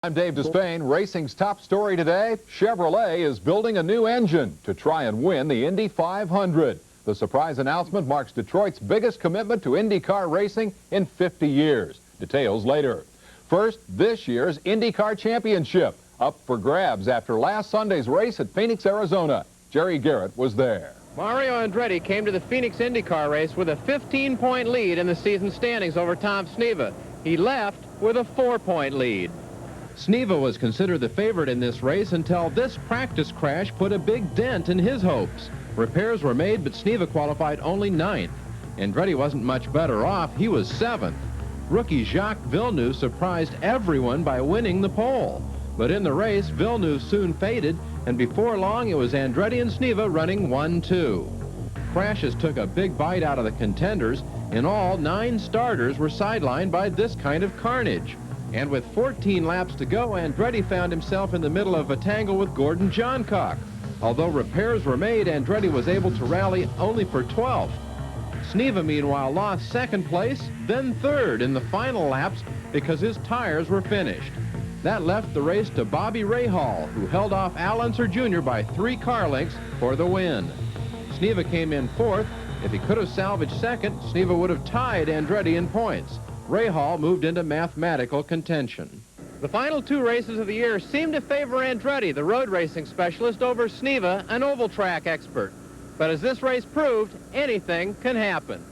I'm Dave Despain. Racing's top story today, Chevrolet is building a new engine to try and win the Indy 500. The surprise announcement marks Detroit's biggest commitment to IndyCar racing in 50 years. Details later. First, this year's IndyCar Championship, up for grabs after last Sunday's race at Phoenix, Arizona. Jerry Garrett was there. Mario Andretti came to the Phoenix IndyCar race with a 15-point lead in the season standings over Tom Sneva. He left with a 4-point lead. Sneva was considered the favorite in this race until this practice crash put a big dent in his hopes. Repairs were made, but Sneva qualified only 9th. Andretti wasn't much better off. He was 7th. Rookie Jacques Villeneuve surprised everyone by winning the pole. But in the race, Villeneuve soon faded, and before long it was Andretti and Sneva running 1-2. Crashes took a big bite out of the contenders. In all, 9 starters were sidelined by this kind of carnage. And with 14 laps to go, Andretti found himself in the middle of a tangle with Gordon Johncock. Although repairs were made, Andretti was able to rally only for 12th. Sneva, meanwhile, lost 2nd place, then 3rd in the final laps because his tires were finished. That left the race to Bobby Rahal, who held off Al Unser Jr. by 3 car lengths for the win. Sneva came in 4th. If he could have salvaged 2nd, Sneva would have tied Andretti in points. Rahal moved into mathematical contention. The final 2 races of the year seemed to favor Andretti, the road racing specialist, over Sneva, an oval track expert. But as this race proved, anything can happen.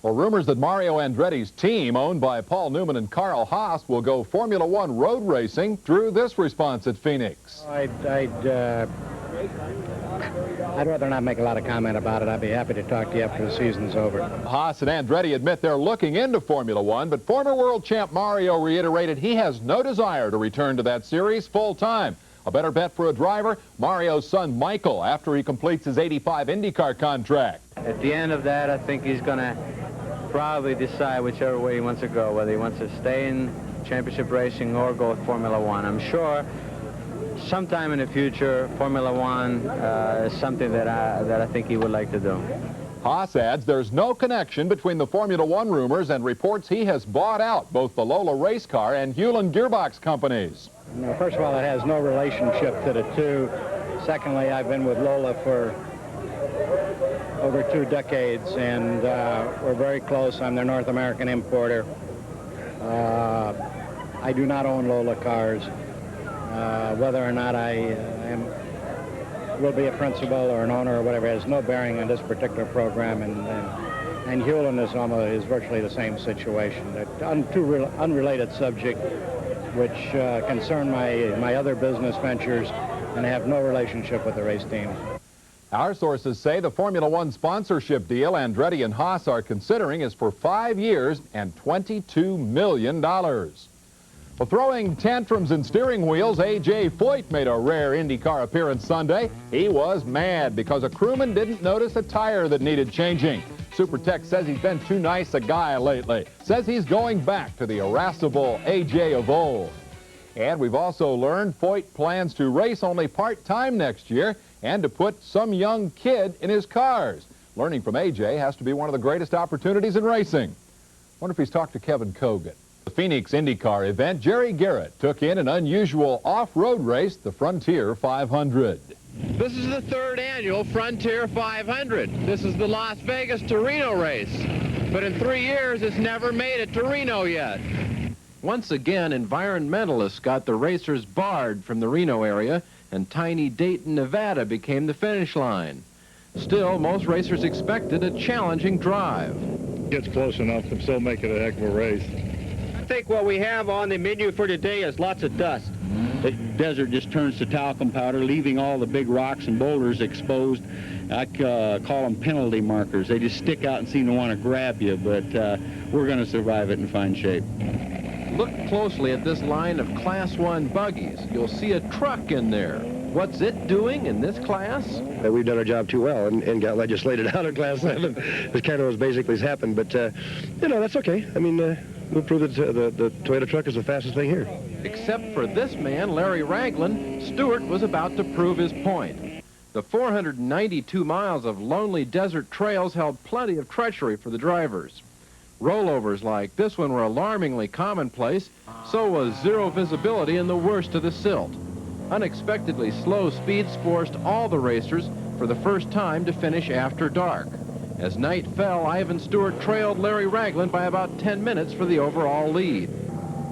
Well, rumors that Mario Andretti's team, owned by Paul Newman and Carl Haas, will go Formula One road racing, drew this response at Phoenix. I'd rather not make a lot of comment about it. I'd be happy to talk to you after the season's over. Haas and Andretti admit they're looking into Formula One, but former world champ Mario reiterated he has no desire to return to that series full-time. A better bet for a driver, Mario's son Michael, after he completes his '85 IndyCar contract. At the end of that, I think he's going to probably decide whichever way he wants to go, whether he wants to stay in championship racing or go with Formula One. I'm sure sometime in the future, Formula One is something that I think he would like to do. Haas adds there's no connection between the Formula One rumors and reports he has bought out both the Lola race car and Hewland gearbox companies. No, first of all, it has no relationship to the two. Secondly, I've been with Lola for over 2 decades, and we're very close. I'm their North American importer. I do not own Lola cars. Whether or not I will be a principal or an owner or whatever has no bearing on this particular program, and Hewlin is virtually the same situation. On 2 unrelated subjects which concern my other business ventures and have no relationship with the race team. Our sources say the Formula One sponsorship deal Andretti and Haas are considering is for 5 years and $22 million. Well, throwing tantrums and steering wheels, A.J. Foyt made a rare IndyCar appearance Sunday. He was mad because a crewman didn't notice a tire that needed changing. Supertech says he's been too nice a guy lately. Says he's going back to the irascible A.J. of old. And we've also learned Foyt plans to race only part-time next year and to put some young kid in his cars. Learning from A.J. has to be one of the greatest opportunities in racing. Wonder if he's talked to Kevin Kogan. The Phoenix IndyCar event, Jerry Garrett took in an unusual off-road race, the Frontier 500. This is the 3rd annual Frontier 500. This is the Las Vegas to Reno race. But in 3 years, it's never made it to Reno yet. Once again, environmentalists got the racers barred from the Reno area, and tiny Dayton, Nevada became the finish line. Still, most racers expected a challenging drive. Gets close enough to still make it a heck of a race. I think what we have on the menu for today is lots of dust. The desert just turns to talcum powder, leaving all the big rocks and boulders exposed. I call them penalty markers. They just stick out and seem to want to grab you, but we're going to survive it in fine shape. Look closely at this line of Class 1 buggies. You'll see a truck in there. What's it doing in this class? We've done our job too well and got legislated out of Class 7. It's kind of as basically has happened, but, you know, that's okay. I mean, we'll prove that the Toyota truck is the fastest thing here. Except for this man, Larry Ragland, Stewart was about to prove his point. The 492 miles of lonely desert trails held plenty of treachery for the drivers. Rollovers like this one were alarmingly commonplace, so was zero visibility in the worst of the silt. Unexpectedly slow speeds forced all the racers for the first time to finish after dark. As night fell, Ivan Stewart trailed Larry Ragland by about 10 minutes for the overall lead.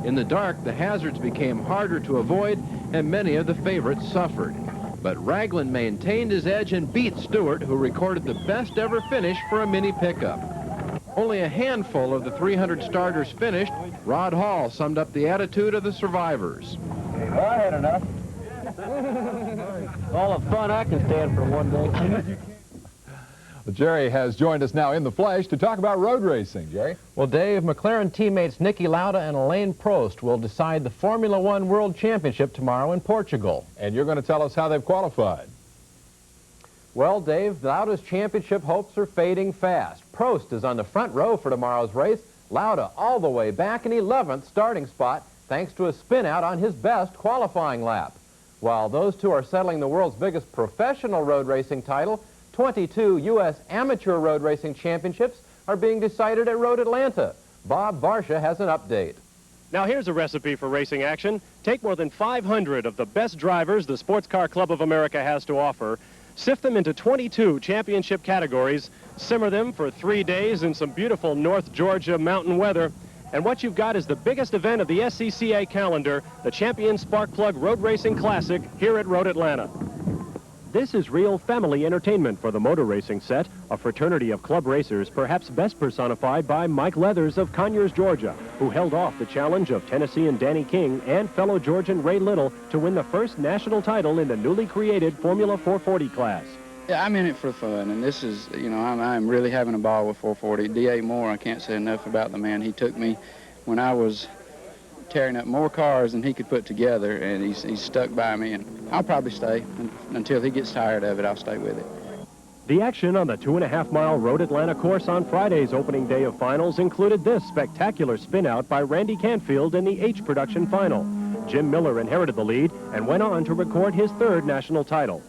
In the dark, the hazards became harder to avoid, and many of the favorites suffered. But Ragland maintained his edge and beat Stewart, who recorded the best ever finish for a mini pickup. Only a handful of the 300 starters finished. Rod Hall summed up the attitude of the survivors. Well, I had enough. All the fun I can stand for one day. Jerry has joined us now in the flesh to talk about road racing. Jerry? Well, Dave, McLaren teammates Niki Lauda and Alain Prost will decide the Formula One World Championship tomorrow in Portugal. And you're going to tell us how they've qualified. Well, Dave, Lauda's championship hopes are fading fast. Prost is on the front row for tomorrow's race. Lauda all the way back in 11th starting spot thanks to a spin-out on his best qualifying lap. While those two are settling the world's biggest professional road racing title, 22 U.S. amateur road racing championships are being decided at Road Atlanta. Bob Varsha has an update. Now here's a recipe for racing action. Take more than 500 of the best drivers the Sports Car Club of America has to offer, sift them into 22 championship categories, simmer them for 3 days in some beautiful North Georgia mountain weather, and what you've got is the biggest event of the SCCA calendar, the Champion Spark Plug Road Racing Classic here at Road Atlanta. This is real family entertainment for the motor racing set, a fraternity of club racers perhaps best personified by Mike Leathers of Conyers, Georgia, who held off the challenge of Tennessean Danny King and fellow Georgian Ray Little to win the first national title in the newly created Formula 440 class. Yeah, I'm in it for fun, and this is, you know, I'm really having a ball with 440. D.A. Moore, I can't say enough about the man. He took me when I was tearing up more cars than he could put together, and he's stuck by me, and I'll probably stay until he gets tired of it. I'll stay with it. The action on the 2.5-mile Road Atlanta course on Friday's opening day of finals included this spectacular spin-out by Randy Canfield in the H production final. Jim Miller inherited the lead and went on to record his third national title.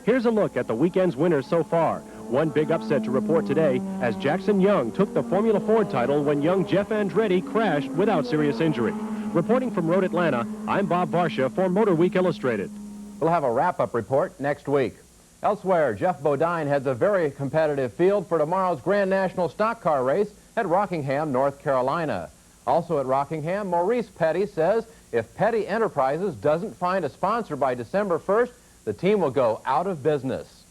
Here's a look at the weekend's winners so far. One big upset to report today as Jackson Young took the Formula Ford title when young Jeff Andretti crashed without serious injury. Reporting from Road Atlanta, I'm Bob Varsha for MotorWeek Illustrated. We'll have a wrap-up report next week. Elsewhere, Jeff Bodine heads a very competitive field for tomorrow's Grand National Stock Car race at Rockingham, North Carolina. Also at Rockingham, Maurice Petty says if Petty Enterprises doesn't find a sponsor by December 1st, the team will go out of business.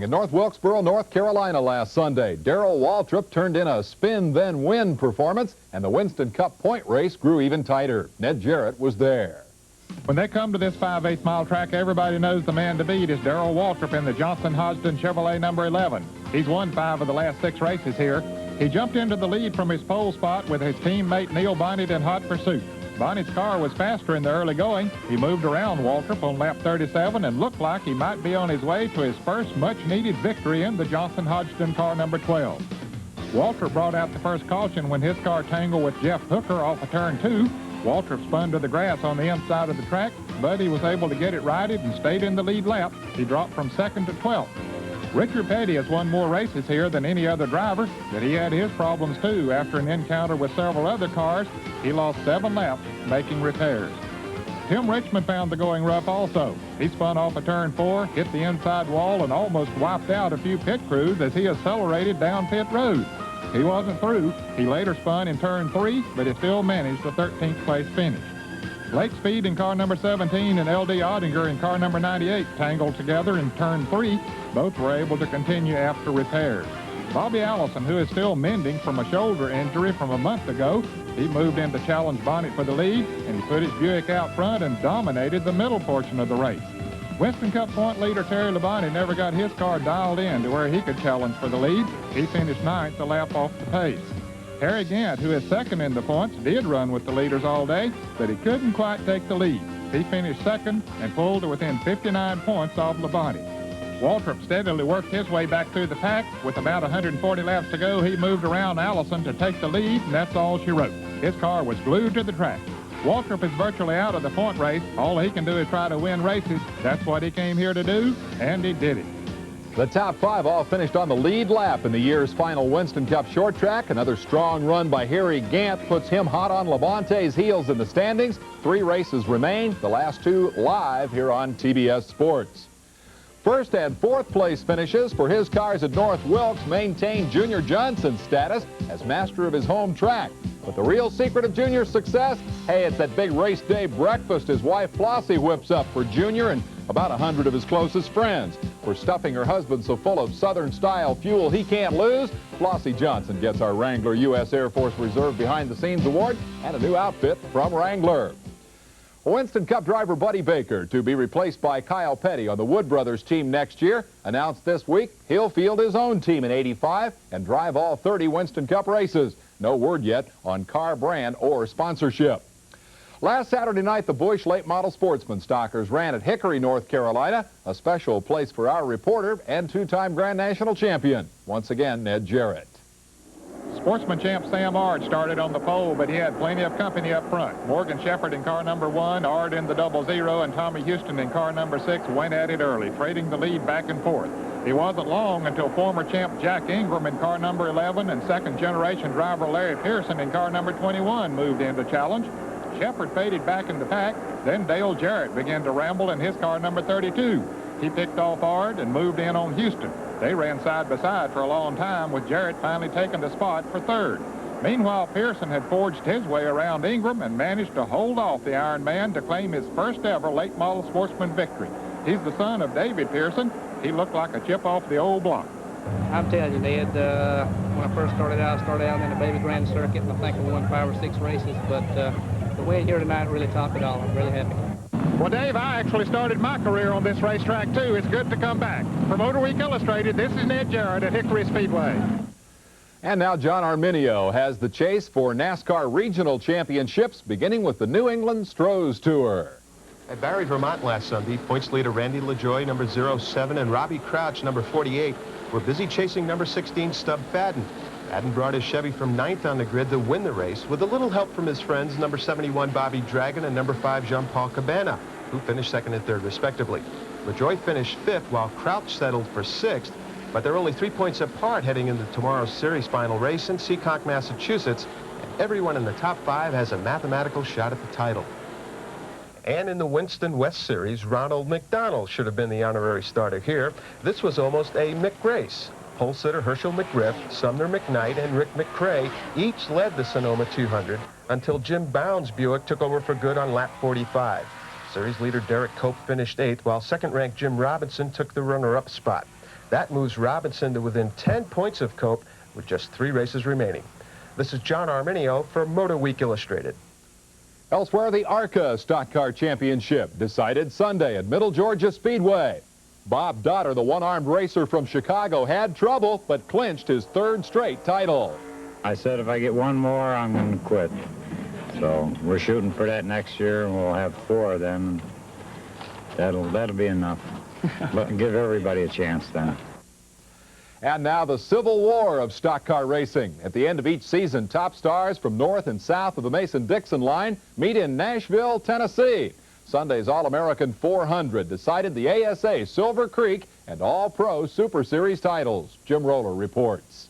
In North Wilkesboro, North Carolina last Sunday, Darrell Waltrip turned in a spin-then-win performance, and the Winston Cup point race grew even tighter. Ned Jarrett was there. When they come to this 5/8 mile track, everybody knows the man to beat is Darrell Waltrip in the Johnson Hodgson Chevrolet number 11. He's won 5 of the last 6 races here. He jumped into the lead from his pole spot with his teammate Neil Bonnet in hot pursuit. Bonnet's car was faster in the early going. He moved around Waltrip on lap 37 and looked like he might be on his way to his first much-needed victory in the Johnson Hodgson car number 12. Waltrip brought out the first caution when his car tangled with Jeff Hooker off of turn 2. Waltrip spun to the grass on the inside of the track, but he was able to get it righted and stayed in the lead lap. He dropped from 2nd to 12th. Richard Petty has won more races here than any other driver, but he had his problems too. After an encounter with several other cars, he lost 7 laps making repairs. Tim Richmond found the going rough also. He spun off of turn 4, hit the inside wall, and almost wiped out a few pit crews as he accelerated down pit road. He wasn't through. He later spun in turn 3, but he still managed a 13th place finish. Lake Speed in car number 17 and L.D. Ottinger in car number 98 tangled together in turn 3. Both were able to continue after repairs. Bobby Allison, who is still mending from a shoulder injury from a month ago, he moved in to challenge Bonnet for the lead, and he put his Buick out front and dominated the middle portion of the race. Winston Cup point leader Terry Labonte never got his car dialed in to where he could challenge for the lead. He finished 9th, a lap off the pace. Harry Gant, who is 2nd in the points, did run with the leaders all day, but he couldn't quite take the lead. He finished 2nd and pulled to within 59 points of Labonte. Waltrip steadily worked his way back through the pack. With about 140 laps to go, he moved around Allison to take the lead, and that's all she wrote. His car was glued to the track. Waltrip is virtually out of the point race. All he can do is try to win races. That's what he came here to do, and he did it. The top 5 all finished on the lead lap in the year's final Winston Cup short track. Another strong run by Harry Gant puts him hot on Labante's heels in the standings. 3 races remain, the last 2 live here on TBS Sports. First and fourth place finishes for his cars at North Wilkes maintain Junior Johnson's status as master of his home track. But the real secret of Junior's success, hey, it's that big race day breakfast his wife Flossie whips up for Junior and about 100 of his closest friends. For stuffing her husband so full of Southern-style fuel he can't lose, Flossie Johnson gets our Wrangler U.S. Air Force Reserve Behind the Scenes Award and a new outfit from Wrangler. Winston Cup driver Buddy Baker, to be replaced by Kyle Petty on the Wood Brothers team next year, announced this week he'll field his own team in '85 and drive all 30 Winston Cup races. No word yet on car brand or sponsorship. Last Saturday night, the Busch Late Model Sportsman Stockers ran at Hickory, North Carolina, a special place for our reporter and 2-time Grand National champion. Once again, Ned Jarrett. Sportsman champ Sam Ard started on the pole, but he had plenty of company up front. Morgan Shepherd in car number 1, Ard in the 00, and Tommy Houston in car number 6 went at it early, trading the lead back and forth. It wasn't long until former champ Jack Ingram in car number 11 and second-generation driver Larry Pearson in car number 21 moved in to challenge. Shepherd faded back in the pack. Then Dale Jarrett began to ramble in his car number 32. He picked off Ard and moved in on Houston. They ran side by side for a long time, with Jarrett finally taking the spot for third. Meanwhile, Pearson had forged his way around Ingram and managed to hold off the Iron Man to claim his first ever late model sportsman victory. He's the son of David Pearson. He looked like a chip off the old block. I'm telling you, Ned, when I first started out in the Baby Grand Circuit, and I think I won 5 or 6 races, but the way here tonight really topped it all. I'm really happy. Well, Dave, I actually started my career on this racetrack, too. It's good to come back. For MotorWeek Illustrated, this is Ned Jarrett at Hickory Speedway. And now John Arminio has the chase for NASCAR Regional Championships, beginning with the New England Strohs Tour. At Barry, Vermont last Sunday, points leader Randy LaJoie, number 07, and Robbie Crouch, number 48, were busy chasing number 16, Stub Fadden. Fadden brought his Chevy from 9th on the grid to win the race, with a little help from his friends, number 71, Bobby Dragon, and number 5, Jean-Paul Cabana, who finished 2nd and 3rd, respectively. LaJoie finished 5th, while Crouch settled for 6th, but they're only 3 points apart heading into tomorrow's series final race in Seekonk, Massachusetts, and everyone in the top 5 has a mathematical shot at the title. And in the Winston West Series, Ronald McDonald should have been the honorary starter here. This was almost a McRace. Pole sitter Herschel McGriff, Sumner McKnight, and Rick McCrae each led the Sonoma 200 until Jim Bound's Buick took over for good on lap 45. Series leader Derek Cope finished 8th, while second-ranked Jim Robinson took the runner-up spot. That moves Robinson to within 10 points of Cope with just 3 races remaining. This is John Arminio for MotorWeek Illustrated. Elsewhere, the ARCA Stock Car Championship decided Sunday at Middle Georgia Speedway. Bob Dotter, the one-armed racer from Chicago, had trouble but clinched his 3rd straight title. I said if I get one more, I'm going to quit. So we're shooting for that next year, and we'll have 4 then. That'll be enough. Give everybody a chance then. And now the Civil War of stock car racing. At the end of each season, top stars from north and south of the Mason-Dixon line meet in Nashville, Tennessee. Sunday's All-American 400 decided the ASA Silver Creek and All-Pro Super Series titles. Jim Roller reports.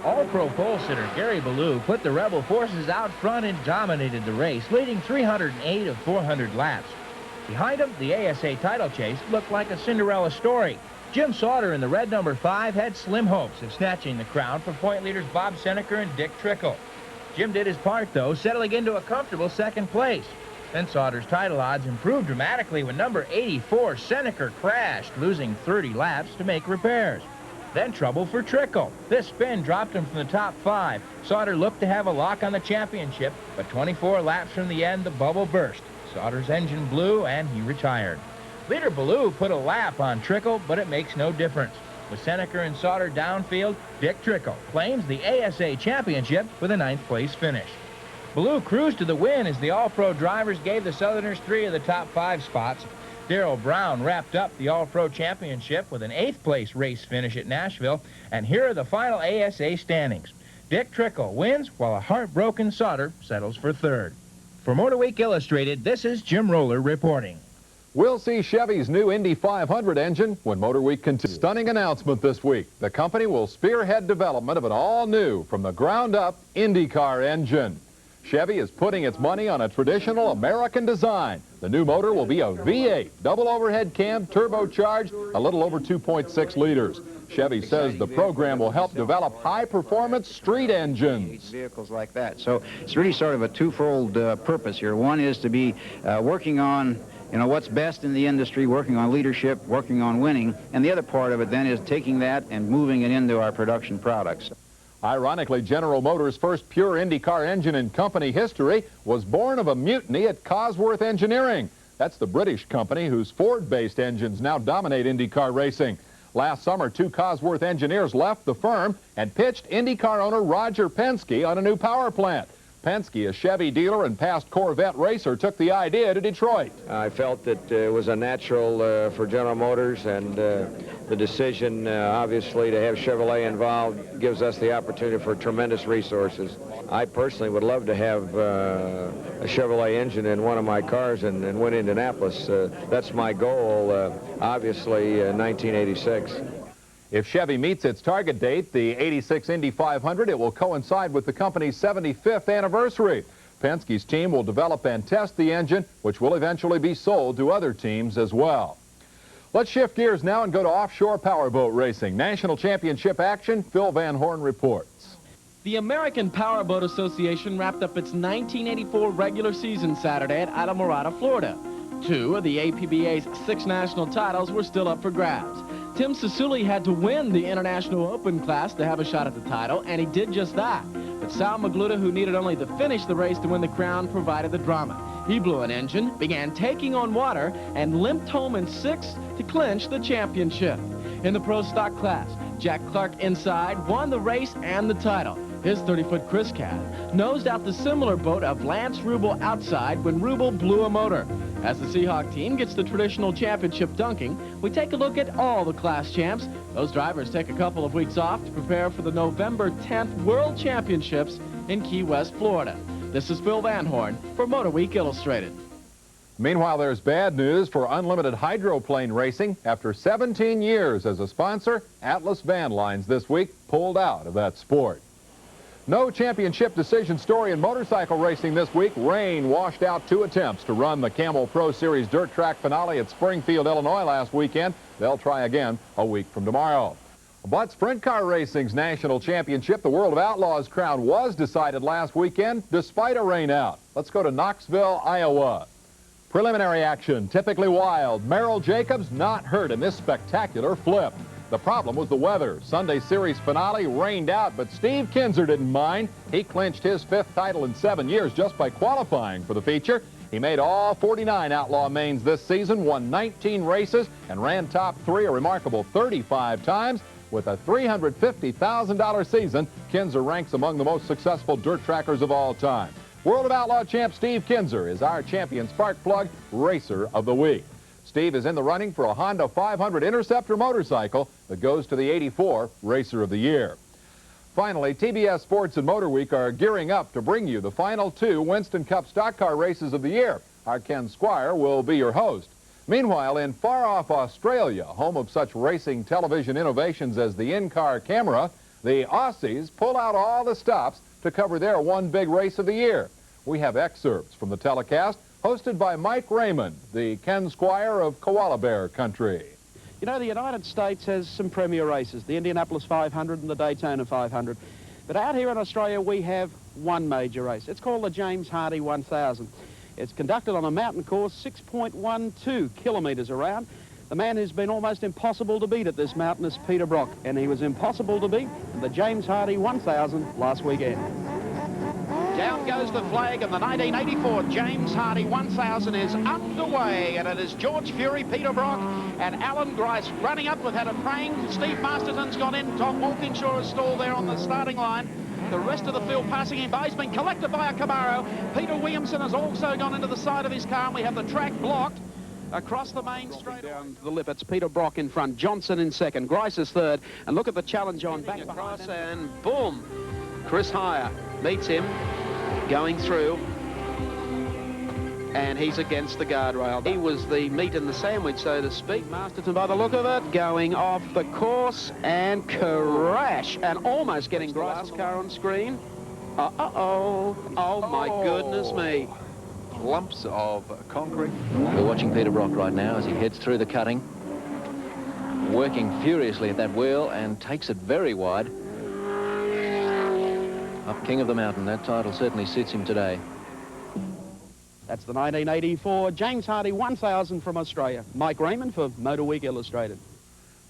All-Pro pole sitter Gary Ballou put the Rebel forces out front and dominated the race, leading 308 of 400 laps. Behind him, the ASA title chase looked like a Cinderella story. Jim Sauter in the red number 5 had slim hopes of snatching the crown for point leaders Bob Seneker and Dick Trickle. Jim did his part, though, settling into a comfortable 2nd place. Then Sauter's title odds improved dramatically when number 84 Seneker crashed, losing 30 laps to make repairs. Then trouble for Trickle. This spin dropped him from the top 5. Sauter looked to have a lock on the championship, but 24 laps from the end, the bubble burst. Sauter's engine blew, and he retired. Leader Ballou put a lap on Trickle, but it makes no difference. With Seneker and Sauter downfield, Dick Trickle claims the ASA championship with a 9th place finish. Ballou cruised to the win as the All-Pro drivers gave the Southerners 3 of the top 5 spots. Darrell Brown wrapped up the All-Pro championship with an 8th place race finish at Nashville, and here are the final ASA standings. Dick Trickle wins, while a heartbroken Sauter settles for 3rd. For MotorWeek Illustrated, this is Jim Roller reporting. We'll see Chevy's new Indy 500 engine when MotorWeek continues. Stunning announcement this week. The company will spearhead development of an all-new, from the ground up, IndyCar engine. Chevy is putting its money on a traditional American design. The new motor will be a V8, double overhead cam, turbocharged, a little over 2.6 liters. Chevy says the program will help develop high-performance street engines. Vehicles like that. So it's really sort of a twofold purpose here. One is to be working on what's best in the industry, working on leadership, working on winning, and the other part of it then is taking that and moving it into our production products. Ironically, General Motors' first pure IndyCar engine in company history was born of a mutiny at Cosworth Engineering. That's the British company whose Ford-based engines now dominate IndyCar racing. Last summer, 2 Cosworth engineers left the firm and pitched IndyCar owner Roger Penske on a new power plant. Penske, a Chevy dealer and past Corvette racer, took the idea to Detroit. I felt that it was a natural for General Motors, and the decision, obviously, to have Chevrolet involved gives us the opportunity for tremendous resources. I personally would love to have a Chevrolet engine in one of my cars and win Indianapolis. That's my goal, obviously, 1986. If Chevy meets its target date, the 86 Indy 500, it will coincide with the company's 75th anniversary. Penske's team will develop and test the engine, which will eventually be sold to other teams as well. Let's shift gears now and go to offshore powerboat racing. National championship action, Phil Van Horn reports. The American Powerboat Association wrapped up its 1984 regular season Saturday at Islamorada, Florida. 2 of the APBA's 6 national titles were still up for grabs. Tim Sisuli had to win the International Open class to have a shot at the title, and he did just that. But Sal Magluta, who needed only to finish the race to win the crown, provided the drama. He blew an engine, began taking on water, and limped home in 6th to clinch the championship. In the pro stock class, Jack Clark inside won the race and the title. His 30-foot Chris Cab nosed out the similar boat of Lance Rubel outside when Rubel blew a motor. As the Seahawk team gets the traditional championship dunking, we take a look at all the class champs. Those drivers take a couple of weeks off to prepare for the November 10th World Championships in Key West, Florida. This is Phil Van Horn for MotorWeek Illustrated. Meanwhile, there's bad news for unlimited hydroplane racing. After 17 years as a sponsor, Atlas Van Lines this week pulled out of that sport. No championship decision story in motorcycle racing this week. Rain washed out 2 attempts to run the Camel Pro Series dirt track finale at Springfield, Illinois last weekend. They'll try again a week from tomorrow. But sprint car racing's national championship, the World of Outlaws crown, was decided last weekend despite a rainout. Let's go to Knoxville, Iowa. Preliminary action, typically wild. Merrill Jacobs not hurt in this spectacular flip. The problem was the weather. Sunday series finale rained out, but Steve Kinzer didn't mind. He clinched his 5th title in 7 years just by qualifying for the feature. He made all 49 Outlaw mains this season, won 19 races, and ran top 3 a remarkable 35 times. With a $350,000 season, Kinzer ranks among the most successful dirt trackers of all time. World of Outlaw champ Steve Kinzer is our champion spark plug racer of the week. Steve is in the running for a Honda 500 Interceptor motorcycle that goes to the 84 Racer of the Year. Finally, TBS Sports and Motor Week are gearing up to bring you the final 2 Winston Cup stock car races of the year. Our Ken Squire will be your host. Meanwhile, in far-off Australia, home of such racing television innovations as the in-car camera, the Aussies pull out all the stops to cover their one big race of the year. We have excerpts from the telecast hosted by Mike Raymond, the Ken Squire of Koala Bear Country. You know, the United States has some premier races, the Indianapolis 500 and the Daytona 500. But out here in Australia, we have one major race. It's called the James Hardy 1000. It's conducted on a mountain course 6.12 kilometres around. The man who's been almost impossible to beat at this mountain is Peter Brock, and he was impossible to beat in the James Hardy 1000 last weekend. Down goes the flag, and the 1984 James Hardy 1000 is underway, and it is George Fury, Peter Brock, and Alan Grice running up. We've had a praying. Steve Masterton's got in. Tom Walkinshaw is stalled there on the starting line. The rest of the field passing him by. He's been collected by a Camaro. Peter Williamson has also gone into the side of his car, and we have the track blocked across the main straight down the lip. It's Peter Brock in front, Johnson in second, Grice is third, and look at the challenge on back across, and boom, Chris Heyer meets him going through. and he's against the guardrail. He was the meat in the sandwich, so to speak. Masterton, by the look of it, going off the course and crash, and almost getting the last car on screen. Oh my goodness me. Lumps of concrete. We're watching Peter Brock right now as he heads through the cutting, working furiously at that wheel and takes it very wide. Up King of the Mountain, that title certainly suits him today. That's the 1984 James Hardy 1000 from Australia. Mike Raymond for MotorWeek Illustrated.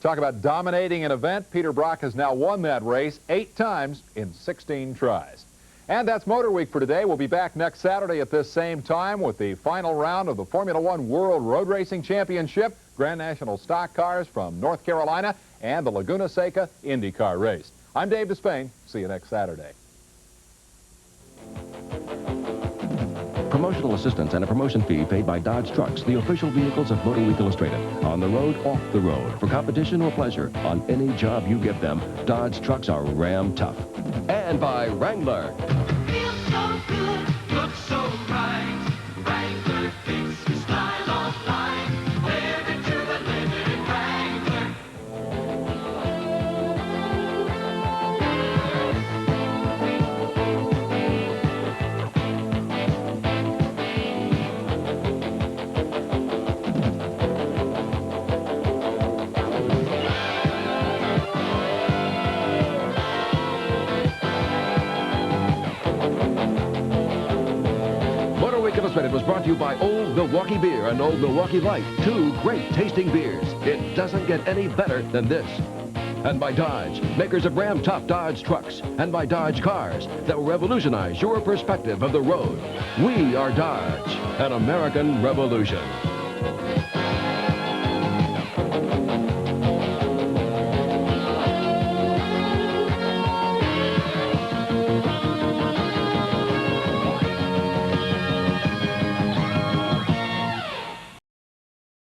Talk about dominating an event. Peter Brock has now won that race 8 times in 16 tries. And that's MotorWeek for today. We'll be back next Saturday at this same time with the final round of the Formula One World Road Racing Championship, Grand National Stock Cars from North Carolina, and the Laguna Seca IndyCar race. I'm Dave Despain. See you next Saturday. Promotional assistance and a promotion fee paid by Dodge Trucks, the official vehicles of MotorWeek Illustrated. On the road, off the road. For competition or pleasure, on any job you give them, Dodge Trucks are Ram tough. And by Wrangler. Feels so good, looks so right. Wrangler fits your style of life. Live it to the limit in Wrangler. MotorWeek Illustrated was brought to you by Old Milwaukee Beer and Old Milwaukee Light, 2 great tasting beers. It doesn't get any better than this. And by Dodge, makers of Ram Tough Dodge trucks, and by Dodge cars that will revolutionize your perspective of the road. We are Dodge, an American revolution.